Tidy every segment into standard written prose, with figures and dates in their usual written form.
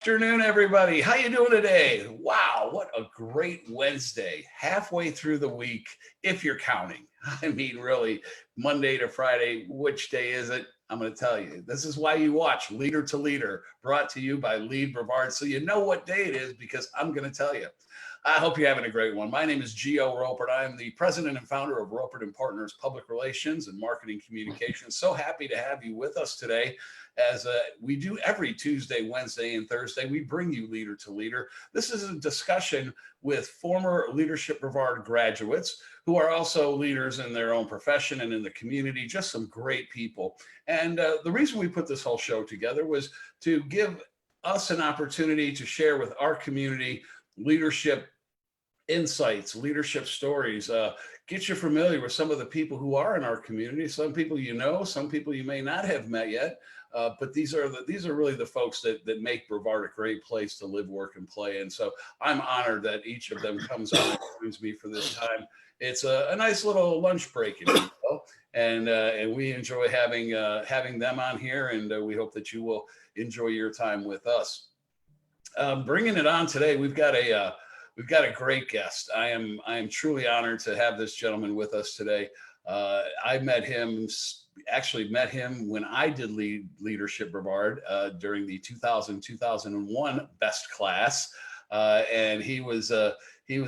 Afternoon, everybody. How you doing today? Wow, what a great Wednesday. Halfway through the week, if you're counting. I mean, really, Monday to Friday, which day is it? I'm going to tell you. This is why you watch Leader to Leader, brought to you by LEAD Brevard, so you know what day it is because I'm going to tell you. I hope you're having a great one. My name is Geo Ropert. I am the president and founder of Ropert and Partners Public Relations and Marketing Communications. So happy to have you with us today. As we do every Tuesday, Wednesday, and Thursday, we bring you Leader to Leader. This is a discussion with former Leadership Brevard graduates who are also leaders in their own profession and in the community, just some great people. And the reason we put this whole show together was to give us an opportunity to share with our community leadership insights, leadership stories, get you familiar with some of the people who are in our community. Some people you know, some people you may not have met yet, but these are really the folks that make Brevard a great place to live, work, and play. And so I'm honored that each of them comes on and joins me for this time. It's a nice little lunch break, if you will, and we enjoy having them on here, and we hope that you will enjoy your time with us. Bringing it on today, we've got a great guest. I am truly honored to have this gentleman with us today. I met him when I did Leadership Brevard during the 2000-2001 best class, and he was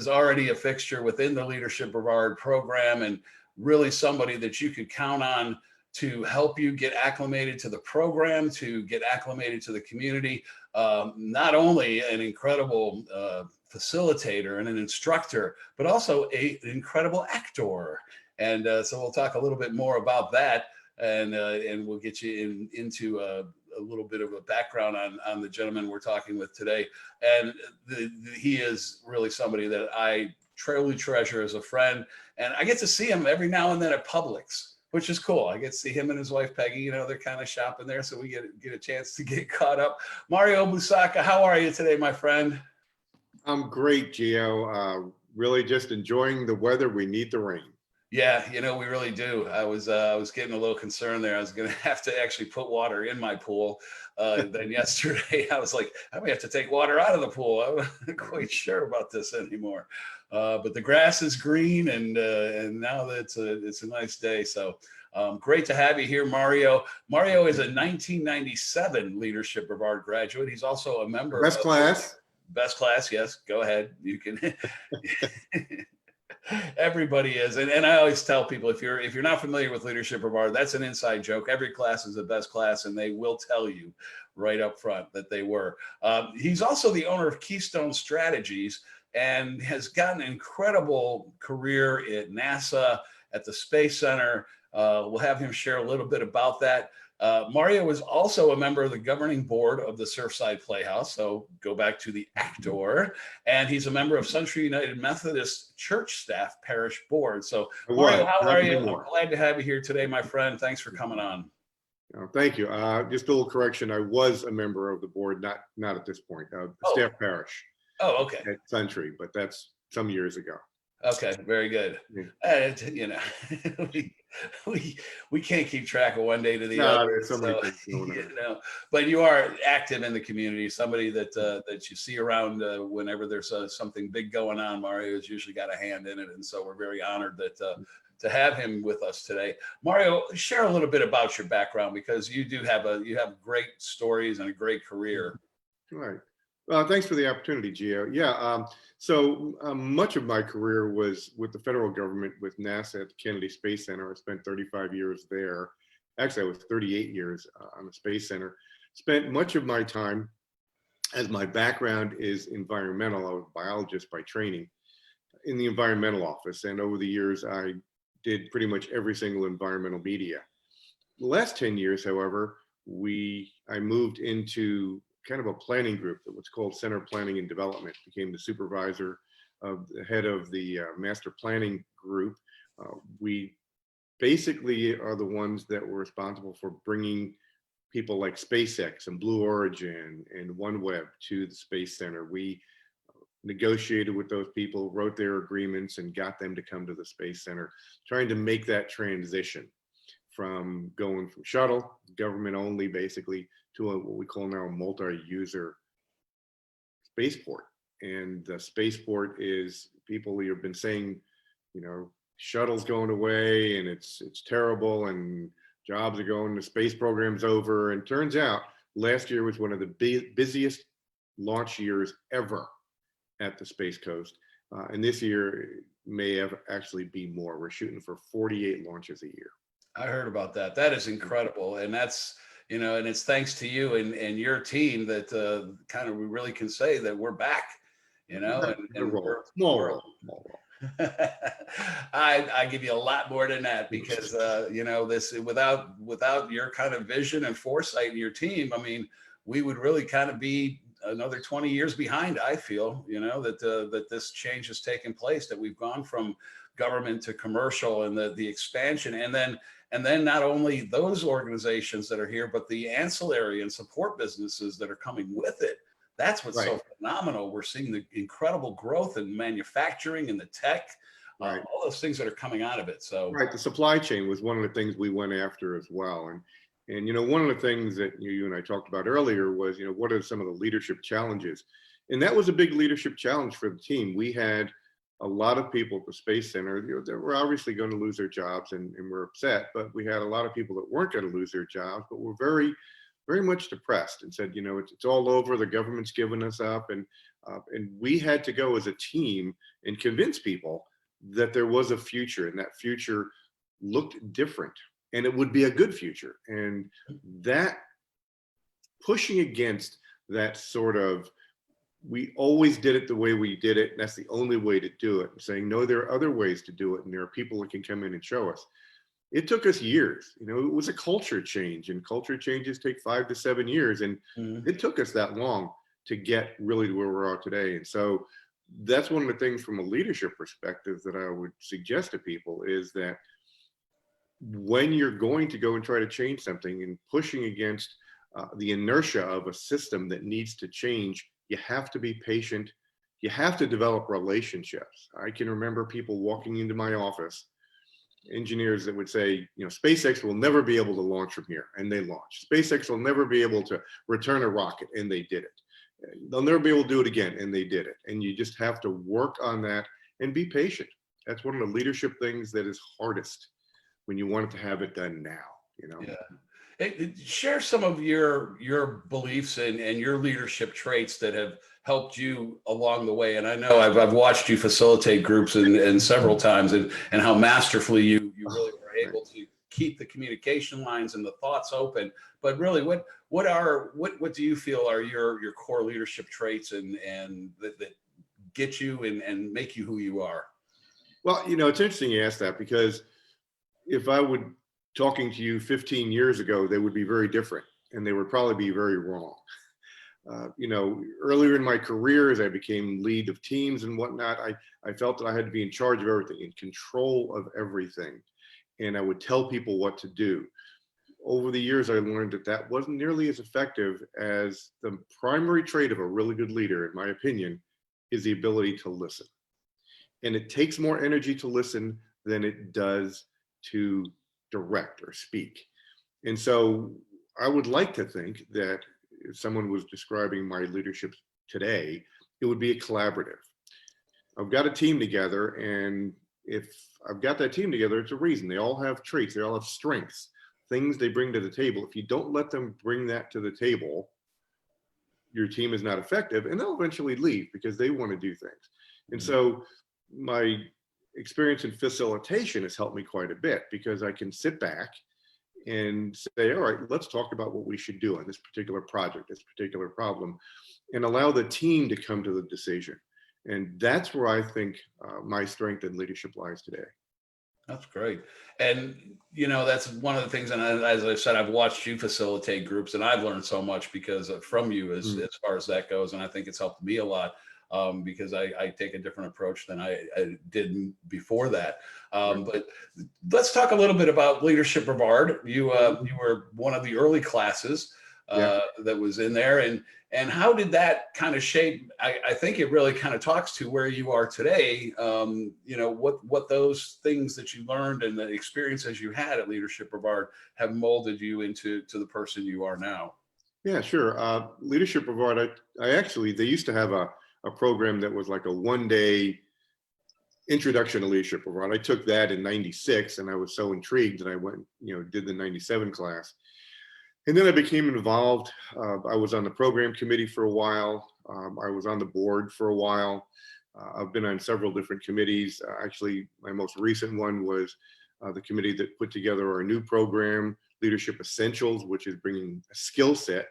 already a fixture within the Leadership Brevard program, and really somebody that you could count on to help you get acclimated to the program, to get acclimated to the community. Not only an incredible facilitator and an instructor, but also an incredible actor. And so we'll talk a little bit more about that, and we'll get you into a little bit of a background on the gentleman we're talking with today. And he is really somebody that I truly treasure as a friend, and I get to see him every now and then at Publix, which is cool. I get to see him and his wife, Peggy. They're kind of shopping there, so we get a chance to get caught up. Mario Busacca, how are you today, my friend? I'm great, Gio. Really just enjoying the weather. We need the rain. Yeah, we really do. I was getting a little concerned there. I was going to have to actually put water in my pool. Then yesterday, I was like, I may have to take water out of the pool. I'm not quite sure about this anymore. But the grass is green, and now that it's a nice day. So great to have you here, Mario. Mario is a 1997 Leadership Brevard graduate. He's also a member Best of class. Best class. Yes, go ahead. You can. Everybody is, and I always tell people, if you're not familiar with Leadership Brevard, that's an inside joke. Every class is the best class, and they will tell you right up front that they were. He's also the owner of KeyStone Strategies and has got an incredible career at NASA, at the Space Center. We'll have him share a little bit about that. Mario is also a member of the governing board of the Surfside Playhouse, so go back to the actor, and he's a member of Century United Methodist Church Staff Parish Board. So, Mario, how are you? I'm glad to have you here today, my friend. Thanks for coming on. Thank you. Just a little correction. I was a member of the board, not at this point. Staff Parish. Oh, okay. At Century, but that's some years ago. Okay, very good. Yeah. We can't keep track of one day to the other. So many things going on. But you are active in the community. Somebody that you see around whenever there's something big going on. Mario has usually got a hand in it, and so we're very honored that to have him with us today. Mario, share a little bit about your background, because you have great stories and a great career. All right. Thanks for the opportunity, Gio. Yeah, so much of my career was with the federal government, with NASA at the Kennedy Space Center. I spent 35 years there. Actually, I was 38 years on the Space Center. Spent much of my time, as my background is environmental, I was a biologist by training, in the environmental office. And over the years, I did pretty much every single environmental media. The last 10 years, however, I moved into kind of a planning group that was called Center Planning and Development, became the supervisor of the head of the master planning group. We basically are the ones that were responsible for bringing people like SpaceX and Blue Origin and OneWeb to the Space Center. We negotiated with those people, wrote their agreements, and got them to come to the Space Center, trying to make that transition from going from shuttle, government only basically, to what we call now a multi-user spaceport. And the spaceport is, people who have been saying, shuttle's going away and it's terrible and jobs are going, the space program's over. And turns out last year was one of the busiest launch years ever at the Space Coast. And this year may have actually be more. We're shooting for 48 launches a year. I heard about that. That is incredible. And that's, and it's thanks to you and your team that kind of we really can say that we're back, and we're small role. I give you a lot more than that because, this without your kind of vision and foresight in your team, I mean, we would really kind of be another 20 years behind. I feel, that this change has taken place, that we've gone from government to commercial and the expansion. And then not only those organizations that are here, but the ancillary and support businesses that are coming with it. That's what's so phenomenal. We're seeing the incredible growth in manufacturing and the tech, all those things that are coming out of it. So the supply chain was one of the things we went after as well. And one of the things that you and I talked about earlier was, what are some of the leadership challenges? And that was a big leadership challenge for the team. We had a lot of people at the Space Center that were obviously going to lose their jobs and were upset, but we had a lot of people that weren't going to lose their jobs, but were very, very much depressed and said, it's all over, the government's given us up. And we had to go as a team and convince people that there was a future, and that future looked different and it would be a good future. And that pushing against that sort of, we always did it the way we did it, and that's the only way to do it, and saying, no, there are other ways to do it, and there are people that can come in and show us. It took us years. It was a culture change, and culture changes take 5 to 7 years, and it took us that long to get really to where we are today. And so that's one of the things from a leadership perspective that I would suggest to people is that when you're going to go and try to change something and pushing against the inertia of a system that needs to change, you have to be patient. You have to develop relationships. I can remember people walking into my office, engineers that would say, SpaceX will never be able to launch from here, and they launched. SpaceX will never be able to return a rocket, and they did it. They'll never be able to do it again, and they did it. And you just have to work on that and be patient. That's one of the leadership things that is hardest when you want to have it done now, Yeah. Share some of your beliefs and your leadership traits that have helped you along the way. And I know I've watched you facilitate groups and several times, and how masterfully you really were able to keep the communication lines and the thoughts open. But really, what do you feel are your core leadership traits and that get you and make you who you are? Well, it's interesting you ask that, because if I would talking to you 15 years ago, they would be very different, and they would probably be very wrong. Earlier in my career, as I became lead of teams and whatnot, I felt that I had to be in charge of everything, in control of everything, and I would tell people what to do. Over the years, I learned that that wasn't nearly as effective, as the primary trait of a really good leader, in my opinion, is the ability to listen. And it takes more energy to listen than it does to direct or speak. And so I would like to think that if someone was describing my leadership today, it would be a collaborative. I've got a team together, and if I've got that team together, it's a reason. They all have traits, they all have strengths, things they bring to the table. If you don't let them bring that to the table, your team is not effective, and they'll eventually leave because they want to do things. And so my experience in facilitation has helped me quite a bit, because I can sit back and say, all right, let's talk about what we should do on this particular project, this particular problem, and allow the team to come to the decision. And that's where I think my strength in leadership lies today. That's great. And, that's one of the things, and as I said, I've watched you facilitate groups, and I've learned so much from you as far as that goes. And I think it's helped me a lot. Because I take a different approach than I did before that. But let's talk a little bit about Leadership Brevard. You were one of the early classes that was in there, and how did that kind of shape? I think it really kind of talks to where you are today. What those things that you learned and the experiences you had at Leadership Brevard have molded you into the person you are now. Yeah, sure. Leadership Brevard, I actually, they used to have a program that was like a 1-day introduction to Leadership Brevard. I took that in 96 and I was so intrigued that I went, did the 97 class. And then I became involved. I was on the program committee for a while. I was on the board for a while. I've been on several different committees. Actually, my most recent one was the committee that put together our new program, Leadership Essentials, which is bringing a skill set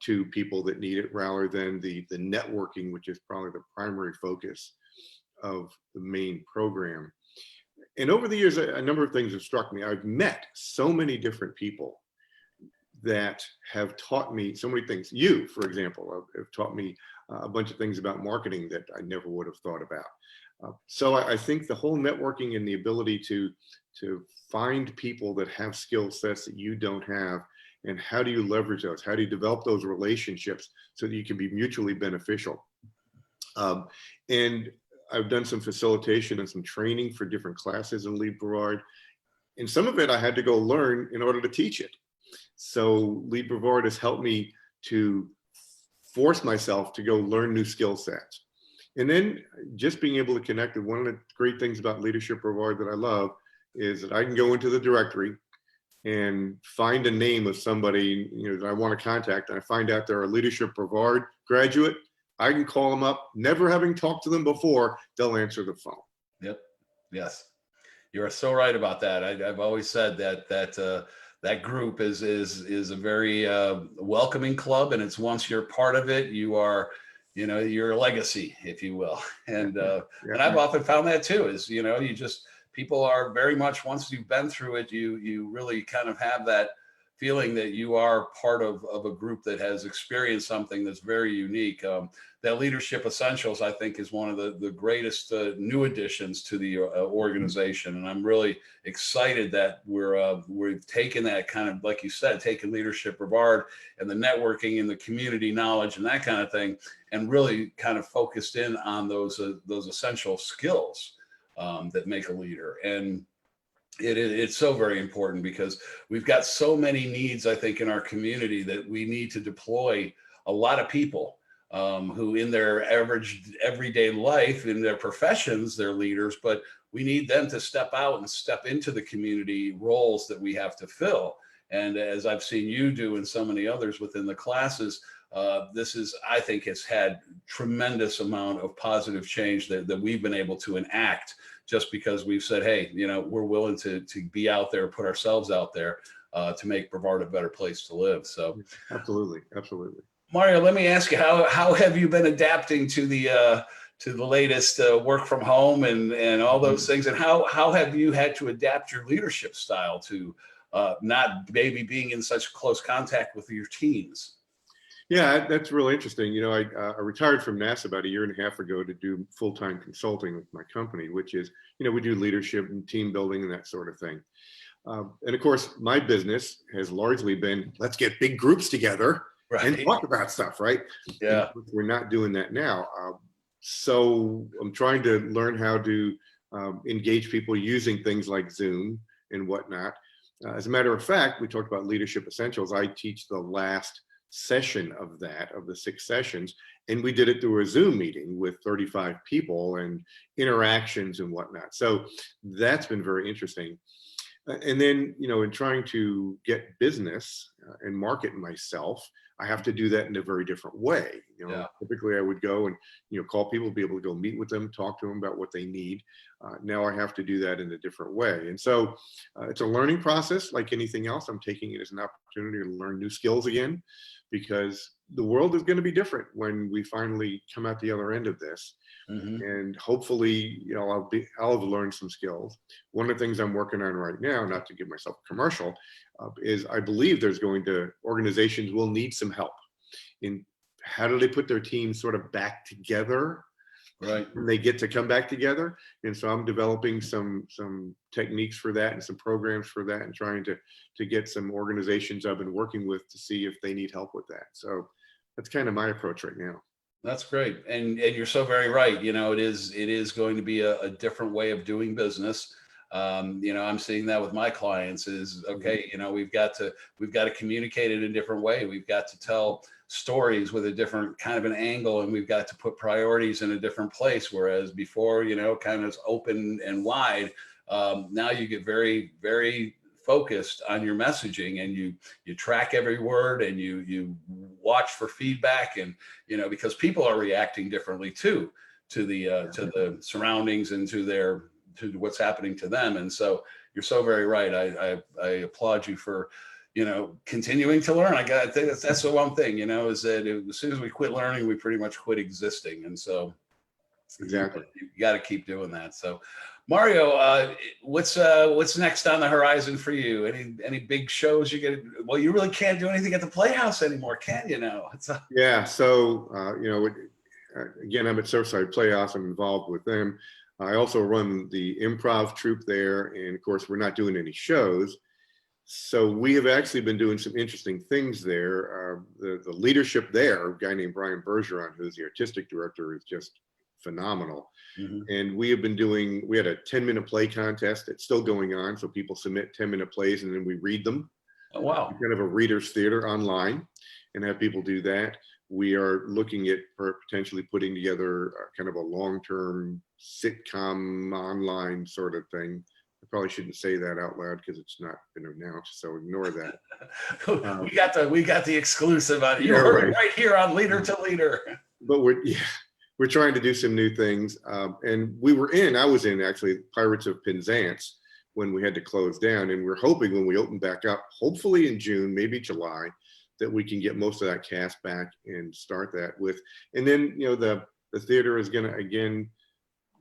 to people that need it rather than the networking, which is probably the primary focus of the main program. And over the years, a number of things have struck me. I've met so many different people that have taught me so many things. You, for example, have taught me a bunch of things about marketing that I never would have thought about. So I think the whole networking and the ability to find people that have skill sets that you don't have, and how do you leverage those? How do you develop those relationships so that you can be mutually beneficial? And I've done some facilitation and some training for different classes in LEAD Brevard. And some of it I had to go learn in order to teach it. So LEAD Brevard has helped me to force myself to go learn new skill sets. And then just being able to connect with one of the great things about Leadership Brevard that I love is that I can go into the directory and find a name of somebody that I want to contact, and I find out they're a Leadership Brevard graduate. I can call them up, never having talked to them before, they'll answer the phone. Yep. Yes. You're so right about that. I've always said that that group is a very welcoming club, and it's once you're part of it, you are, you're a legacy, if you will. And and I've often found that too. Is you just, people are very much, once you've been through it, you really kind of have that feeling that you are part of a group that has experienced something that's very unique. That Leadership Essentials, I think, is one of the greatest new additions to the organization. And I'm really excited that we've taken that kind of, like you said, taken Leadership Brevard and the networking and the community knowledge and that kind of thing, and really kind of focused in on those essential skills that make a leader. And it's so very important because we've got so many needs, I think, in our community that we need to deploy a lot of people who in their average everyday life, in their professions, they're leaders, but we need them to step out and step into the community roles that we have to fill. And as I've seen you do and so many others within the classes, this is, I think, has had tremendous amount of positive change that we've been able to enact just because we've said, hey, we're willing to be out there, put ourselves out there to make Brevard a better place to live. So absolutely. Mario, let me ask you, how have you been adapting to the latest work from home and all those things? And how have you had to adapt your leadership style to not maybe being in such close contact with your teams? Yeah, that's really interesting. I retired from NASA about 1.5 years ago to do full-time consulting with my company, which is, we do leadership and team building and that sort of thing. And of course, my business has largely been, let's get big groups together and talk about stuff, right? Yeah. And we're not doing that now. So I'm trying to learn how to engage people using things like Zoom and whatnot. As a matter of fact, we talked about Leadership Essentials. I teach the last session of the 6 sessions, and we did it through a Zoom meeting with 35 people and interactions and whatnot. So that's been very interesting. And then, in trying to get business and market myself, I have to do that in a very different way. Typically I would go and, call people, be able to go meet with them, talk to them about what they need. Now I have to do that in a different way. And so it's a learning process like anything else. I'm taking it as an opportunity to learn new skills again, because the world is going to be different when we finally come out the other end of this. Mm-hmm. And hopefully, I'll have learned some skills. One of the things I'm working on right now, not to give myself a commercial, is I believe organizations will need some help in how do they put their teams sort of back together, right? When they get to come back together. And so I'm developing some techniques for that and some programs for that, and trying to get some organizations I've been working with to see if they need help with that. So that's kind of my approach right now. That's great. And you're so very right. It is going to be a different way of doing business. I'm seeing that with my clients is, okay, we've got to communicate it in a different way. We've got to tell stories with a different kind of an angle, and we've got to put priorities in a different place. Whereas before, kind of open and wide. Now you get very, very focused on your messaging, and you track every word, and you watch for feedback, and because people are reacting differently too to the surroundings and to what's happening to them. And so you're so very right. I applaud you for continuing to learn. I think that's the one thing, is that as soon as we quit learning, we pretty much quit existing. And so exactly, you got to keep doing that. So Mario, what's next on the horizon for you? Any big shows you get? Well, you really can't do anything at the Playhouse anymore, can you? Yeah. So again, I'm at Surfside Playhouse. I'm involved with them. I also run the improv troupe there, and of course, we're not doing any shows. So we have actually been doing some interesting things there. The leadership there, a guy named Brian Bergeron, who's the artistic director, is just phenomenal. Mm-hmm. And we had a 10-minute play contest that's still going on. So people submit 10-minute plays, and then we read them. Oh, wow. Kind of a reader's theater online, and have people do that. We are looking at potentially putting together kind of a long-term sitcom online sort of thing. I probably shouldn't say that out loud because it's not been announced, so ignore that. We got the exclusive on you. Right here on Leader to Leader. But we're trying to do some new things, and I was in actually Pirates of Penzance when we had to close down, and we're hoping when we open back up, hopefully in June, maybe July, that we can get most of that cast back and start that with. And then, the theater is going to, again,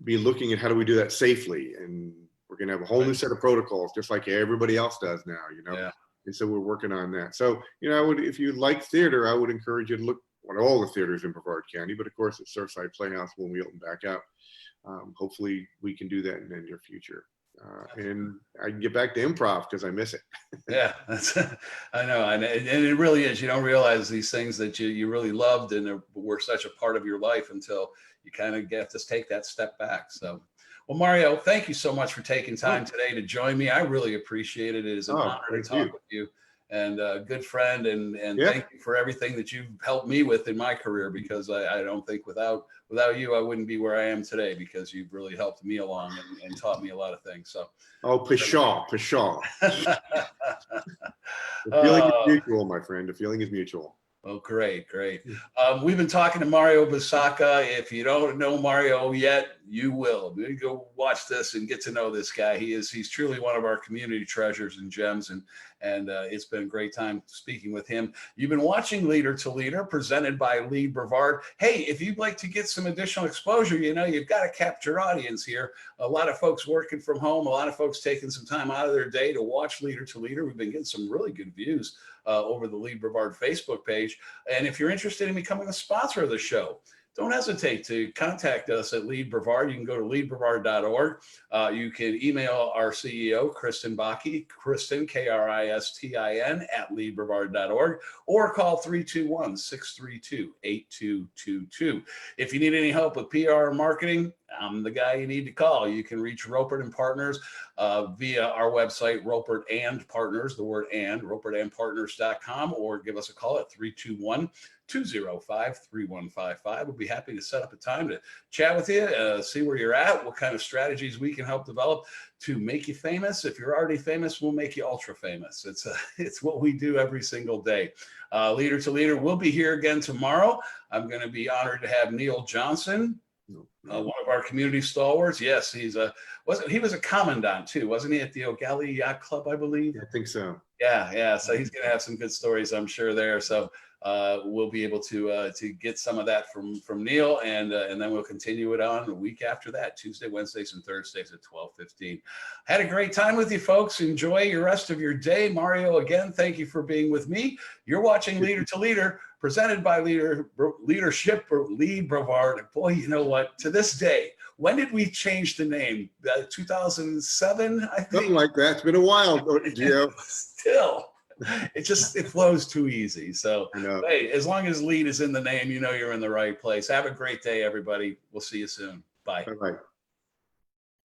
be looking at how do we do that safely. And we're going to have a whole new set of protocols, just like everybody else does now, Yeah. And so we're working on that. So, if you like theater, I would encourage you to look at all the theaters in Brevard County, but of course at Surfside Playhouse when we open back up. Hopefully we can do that in the near future. And I can get back to improv because I miss it. Yeah, I know. And it really is. You don't realize these things that you really loved and were such a part of your life until you kind of get to take that step back. So, well, Mario, thank you so much for taking time today to join me. I really appreciate it. It is an honor to talk with you, and a good friend. And thank you for everything that you've helped me with in my career, because I don't think without you, I wouldn't be where I am today, because you've really helped me along and taught me a lot of things. So. Oh, pshaw. The feeling is mutual, my friend. The feeling is mutual. Oh, great. We've been talking to Mario Busacca. If you don't know Mario yet, you will. You go watch this and get to know this guy. He's truly one of our community treasures and gems, and it's been a great time speaking with him. You've been watching Leader to Leader, presented by LEAD Brevard. Hey, if you'd like to get some additional exposure, you've got to capture audience here. A lot of folks working from home, a lot of folks taking some time out of their day to watch Leader to Leader. We've been getting some really good views over the LEAD Brevard Facebook page. And if you're interested in becoming a sponsor of the show, don't hesitate to contact us at LEAD Brevard. You can go to leadbrevard.org. You can email our CEO, Kristen Bakke, Kristen, Kristin, at leadbrevard.org, or call 321-632-8222. If you need any help with PR and marketing, I'm the guy you need to call. You can reach Ropert and Partners via our website, Ropert and Partners, the word and, ropertandpartners.com, or give us a call at 321-205-3155. We'll be happy to set up a time to chat with you, see where you're at, what kind of strategies we can help develop to make you famous. If you're already famous, we'll make you ultra famous. It's what we do every single day. Leader to Leader, we'll be here again tomorrow. I'm going to be honored to have Neil Johnson, one of our community stalwarts. Yes, he was a commandant too, wasn't he, at the O'Galley Yacht Club, I believe? I think so. Yeah. So he's going to have some good stories, I'm sure, there. So we'll be able to get some of that from Neil, and then we'll continue it on a week after that, Tuesday, Wednesdays, and Thursdays at 12:15. Had a great time with you folks. Enjoy your rest of your day. Mario, again, thank you for being with me. You're watching Leader to Leader, presented by Leadership LEAD Brevard. Boy, you know what? To this day, when did we change the name? 2007, I think. Something like that. It's been a while, Geo. Still. It flows too easy. So, hey, as long as LEAD is in the name, you're in the right place. Have a great day, everybody. We'll see you soon. Bye. Bye-bye.